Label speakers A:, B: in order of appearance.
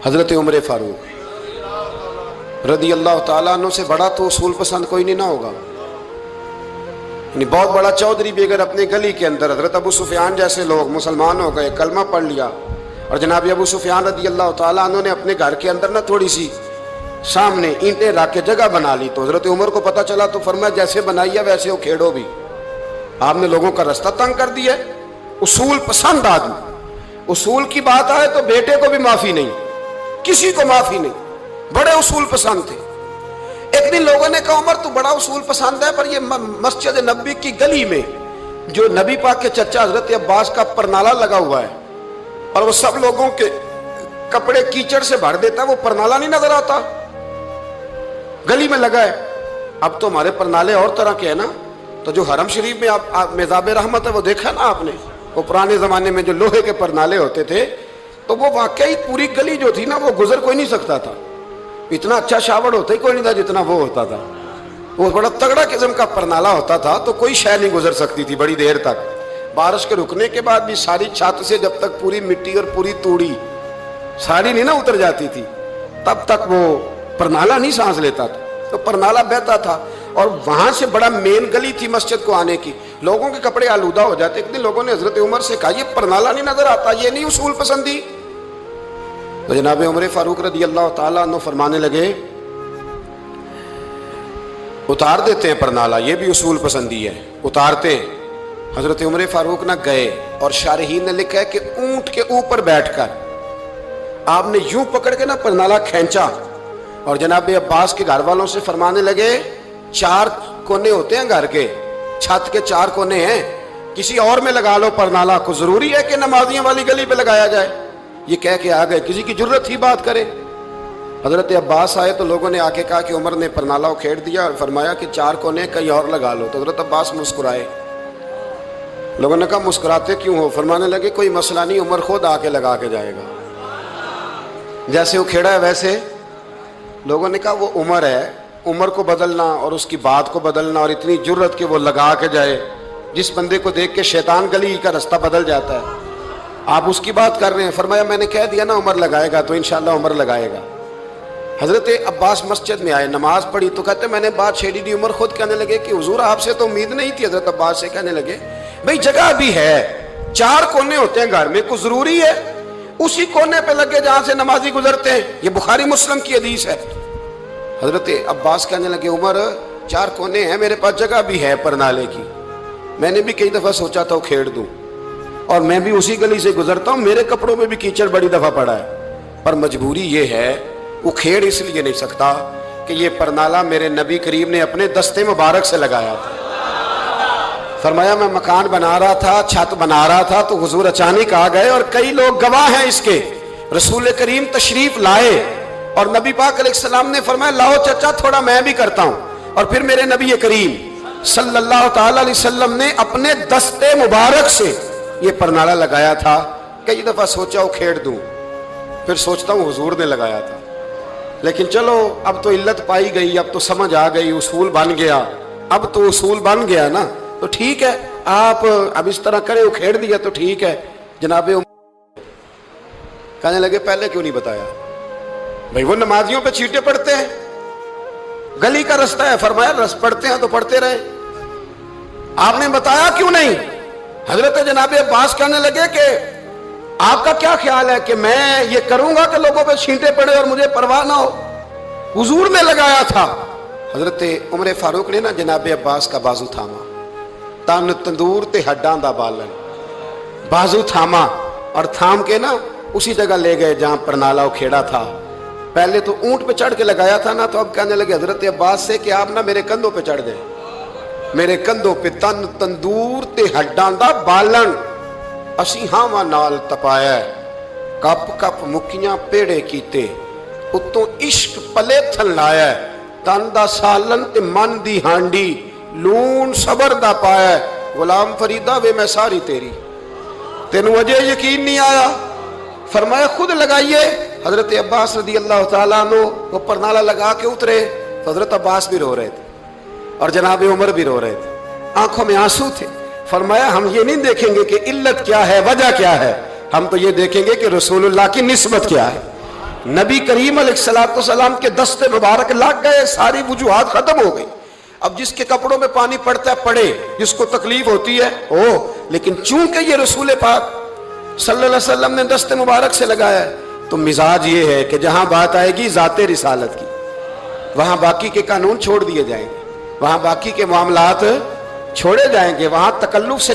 A: حضرت عمر فاروق رضی اللہ تعالیٰ عنہ سے بڑا تو اصول پسند کوئی نہیں نہ ہوگا. یعنی بہت بڑا چودھری بھی اگر اپنے گلی کے اندر حضرت ابو سفیان جیسے لوگ مسلمان ہو گئے, کلمہ پڑھ لیا, اور جناب ابو سفیان رضی اللہ تعالیٰ عنہ نے اپنے گھر کے اندر نہ تھوڑی سی سامنے اینٹیں رکھ کے جگہ بنا لی, تو حضرت عمر کو پتہ چلا تو فرمایا جیسے بنائی ہے ویسے وہ کھیڑو بھی. آپ نے لوگوں کا رستہ تنگ کر دیا. اصول پسند آدمی, اصول کی بات آئے تو بیٹے کو بھی معافی نہیں, کسی کو معافی نہیں, بڑے اصول پسند تھے. ایک دن لوگوں نے کہا عمر تو بڑا اصول پسند ہے, پر یہ مسجد نبی کی گلی میں جو نبی پاک کے چچا حضرت عباس کا پرنالہ لگا ہوا ہے اور وہ سب لوگوں کے کپڑے کیچڑ سے بھر دیتا ہے, وہ پرنالہ نہیں نظر آتا گلی میں لگا ہے. اب تو ہمارے پرنالے اور طرح کے ہیں نا, تو جو حرم شریف میں آپ میزاب رحمت ہے وہ دیکھا نا آپ نے, وہ پرانے زمانے میں جو لوہے کے پرنالے ہوتے تھے, تو وہ واقعی پوری گلی جو تھی نا وہ گزر کوئی نہیں سکتا تھا. اتنا اچھا شاوڑ ہوتا ہی کوئی نہیں تھا جتنا وہ ہوتا تھا. وہ بڑا تگڑا قسم کا پرنالہ ہوتا تھا, تو کوئی شے نہیں گزر سکتی تھی بڑی دیر تک. بارش کے رکنے کے بعد بھی ساری چھت سے جب تک پوری مٹی اور پوری توڑی ساری نہیں نہ اتر جاتی تھی تب تک وہ پرنالہ نہیں سانس لیتا تھا. تو پرنالہ بہتا تھا, اور وہاں سے بڑا مین گلی تھی مسجد کو آنے کی. لوگوں کے کپڑے آلودہ ہو جاتے. ایک دن لوگوں نے حضرت عمر سے کہا یہ پرنالہ نہیں نظر آتا, یہ نہیں اصول پسندی. تو جناب عمر فاروق رضی اللہ تعالیٰ عنہ فرمانے لگے اتار دیتے ہیں پرنالہ, یہ بھی اصول پسندی ہے, اتارتے ہیں. حضرت عمر فاروق نہ گئے, اور شارحین نے لکھا ہے کہ اونٹ کے اوپر بیٹھ کر آپ نے یوں پکڑ کے نا پرنالہ کھینچا, اور جناب عباس کے گھر والوں سے فرمانے لگے 4 کونے ہوتے ہیں گھر کے, چھت کے 4 کونے ہیں, کسی اور میں لگا لو پرنالہ کو, ضروری ہے کہ نمازیوں والی گلی پہ لگایا جائے. یہ کہہ کے آ گئے, کسی کی ضرورت ہی بات کرے. حضرت عباس آئے تو لوگوں نے آ کے کہا کہ عمر نے پرنالہ کو کھیڑ دیا اور فرمایا کہ 4 کونے کہیں اور لگا لو. تو حضرت عباس مسکرائے. لوگوں نے کہا مسکراتے کیوں ہو؟ فرمانے لگے کوئی مسئلہ نہیں, عمر خود آ کے لگا کے جائے گا. جیسے وہ کھیڑا ہے ویسے. لوگوں نے کہا وہ عمر ہے, عمر کو بدلنا اور اس کی بات کو بدلنا, اور اتنی جرت کہ وہ لگا کے جائے, جس بندے کو دیکھ کے شیطان گلی کا رستہ بدل جاتا ہے, آپ اس کی بات کر رہے ہیں. فرمایا میں نے کہہ دیا نا عمر لگائے گا, تو انشاءاللہ عمر لگائے گا. حضرت عباس مسجد میں آئے, نماز پڑھی تو کہتے میں نے بات چھیڑی دی. عمر خود کہنے لگے کہ حضور آپ سے تو امید نہیں تھی. حضرت عباس سے کہنے لگے بھئی جگہ بھی ہے, 4 کونے ہوتے ہیں گھر میں, کچھ ضروری ہے اسی کونے پہ لگے جہاں سے نمازی گزرتے ہیں. یہ بخاری مسلم کی حدیث ہے. حضرت عباس کہنے لگے عمر 4 کونے ہیں, میرے پاس جگہ بھی ہے پرنالے کی, میں نے بھی کئی دفعہ سوچا تھا وہ کھیڑ دوں, اور میں بھی اسی گلی سے گزرتا ہوں, میرے کپڑوں میں بھی کیچڑ بڑی دفعہ پڑا ہے, پر مجبوری یہ ہے وہ کھیڑ اس لیے نہیں سکتا کہ یہ پرنالہ میرے نبی کریم نے اپنے دستے مبارک سے لگایا تھا. فرمایا میں مکان بنا رہا تھا, چھت بنا رہا تھا, تو حضور اچانک آ گئے, اور کئی لوگ گواہ ہیں اس کے. رسول کریم تشریف لائے اور نبی پاک علیہ السلام نے فرمایا لاؤ چچا تھوڑا میں بھی کرتا ہوں, اور پھر میرے نبی کریم صلی اللہ تعالی علیہ وسلم نے اپنے دستے مبارک سے یہ پرنالہ لگایا تھا. کئی دفعہ سوچا وہ کھیڑ دوں, پھر سوچتا ہوں حضور نے لگایا تھا. لیکن چلو اب تو علت پائی گئی, اب تو سمجھ آ گئی, اصول بن گیا. اب تو اصول بن گیا نا, تو ٹھیک ہے آپ اب اس طرح کرے, وہ کھیڑ دیا تو ٹھیک ہے. جناب کہنے لگے پہلے کیوں نہیں بتایا؟ بھئی وہ نمازیوں پہ چیٹے پڑتے ہیں, گلی کا رستہ ہے. فرمایا رس پڑتے ہیں تو پڑھتے رہے, آپ نے بتایا کیوں نہیں؟ حضرت جناب عباس کہنے لگے کہ آپ کا کیا خیال ہے کہ میں یہ کروں گا کہ لوگوں پہ چھینٹے پڑے اور مجھے پرواہ نہ ہو؟ حضور نے لگایا تھا. حضرت عمر فاروق نے نا جناب عباس کا بازو تھاما, تن تندور تے ہڈاں دا بالن, بازو تھاما اور تھام کے نا اسی جگہ لے گئے جہاں پرنالہ وہ کھیڑا تھا. پہلے تو اونٹ پہ چڑھ کے لگایا تھا نا, تو اب کہنے لگے حضرت عباس سے کہ آپ نا میرے کندھوں پہ چڑھ گئے, میرے کندھوں پہ تن تندور تے ہڈاں دا بالن, اسی ہاواں نال تپایا, کپ کپ مکیاں پیڑے کیتے, اتوں عشق پلے تھن لایا, تن دا سالن تے من دی ہانڈی, لون صبر دا پایا. غلام فریدہ وے میں ساری تیری, تینوں اجے یقین نہیں آیا؟ فرمایا خود لگائیے. حضرت عباس رضی اللہ تعالیٰ عنہ وہ پرنالہ لگا کے اترے, تو حضرت عباس بھی رو رہے تھے اور جناب عمر بھی رو رہے تھے, آنکھوں میں آنسو تھے. فرمایا ہم یہ نہیں دیکھیں گے کہ علت کیا ہے, وجہ کیا ہے, ہم تو یہ دیکھیں گے کہ رسول اللہ کی نسبت کیا ہے. نبی کریم علیہ السلام کے دست مبارک لگ گئے, ساری وجوہات ختم ہو گئی. اب جس کے کپڑوں میں پانی پڑتا ہے پڑے, جس کو تکلیف ہوتی ہے ہو, لیکن چونکہ یہ رسول پاک صلی اللہ علیہ وسلم نے دست مبارک سے لگایا ہے, تو مزاج یہ ہے کہ جہاں بات آئے گی ذات رسالت کی, وہاں باقی کے قانون چھوڑ دیے جائیں گے, وہاں باقی کے معاملات چھوڑے جائیں گے, وہاں تکلف سے